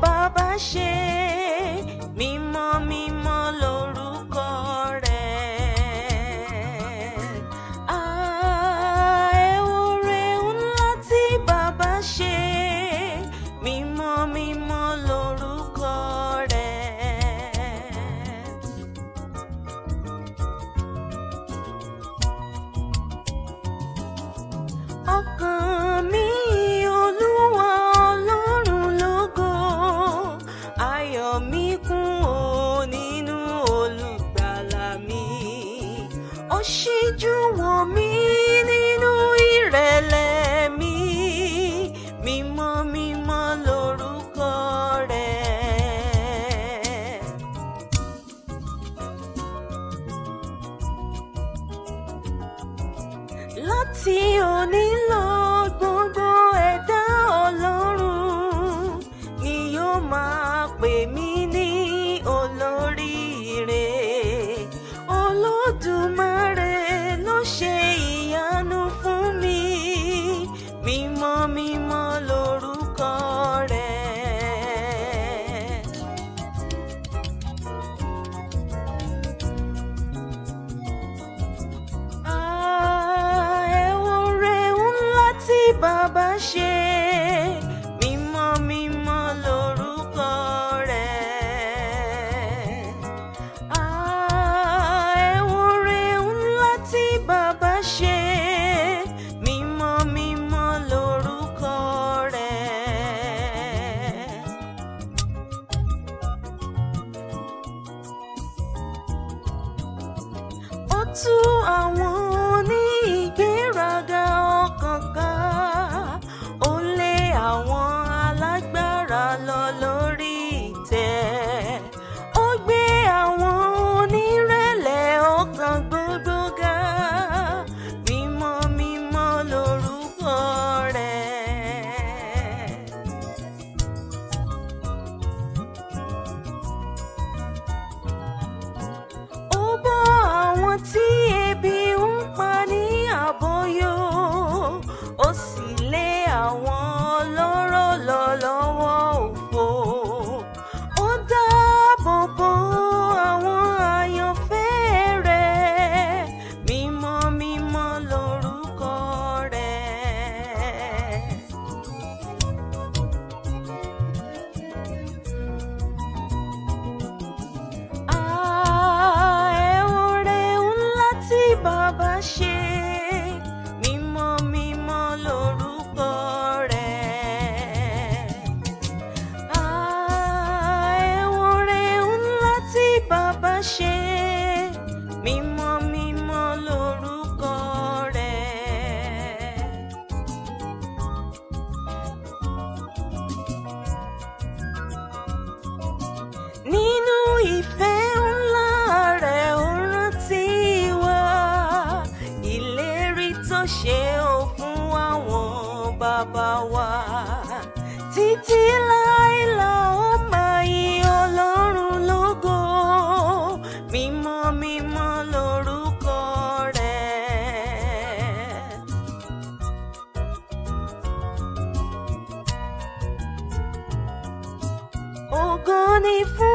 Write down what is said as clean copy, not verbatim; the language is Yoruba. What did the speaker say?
Bàbá ṣe mímọ́ mímọ́ lórúkọ rẹ̀. Oore ńlá tí bàbá ṣe mímọ́ mímọ́ lórúkọ rẹ̀. Ọkàn mi Olúwa Ọlọ́run lógo, ayọ̀ mi kún o nínú olùgbàlà mi. Ó ṣíjú wò mí nínú ìrẹ̀lẹ̀ mi, mímọ́ mímọ́ lórúkọ rẹ̀. Láti òní lọ gbogbo ẹ̀dá Ọlọ́run ni yóò máa pè mí ní olóríire. Olódùmarè ló ṣe ìyanu fún mi, mímọ́ mímọ́ lórúkọ rẹ̀. Oore ńlá tí bàbá ṣe mímọ́ mímọ́ lórúkọ rẹ̀. Oore ńlá tí bàbá ṣe mímọ́ mímọ́ lórúkọ rẹ̀. Ó tú àwọn oní ìgbéraga ọkàn ká, ó lé àwọn alágbára lọ lórí ìtẹ́. Ó gbé àwọn onírẹ̀lẹ̀ ọkàn gbogbo ga, mímọ́ mímọ́ lórúkọ rẹ̀. Ó bọ́ àwọn tí ebi ń pa ní àbọ̀yọ, ó sì lé àwọn ọlọ́rọ̀ lọ lọ́wọ́ òfo. Ó dáàbò bo àwọn àyànfẹ́ rẹ̀, mímọ́ mímọ́ lórúkọ rẹ̀. Oore ńlá tí bàbá ṣe mímọ́ mímọ́ lórúkọ rẹ̀. Oore ńlá tí bàbá ṣe mímọ́ mímọ́ lórúkọ rẹ̀. Nínú ìfẹ́ ńlá rẹ̀ ó rántí wa, ìlérí tó ṣe ó fún àwọn bàbá wa. Títí láéla ó máa yìn Ọlọ́run lógo, mímọ́ mímọ́ lórúkọ rẹ̀. Ògo ni fún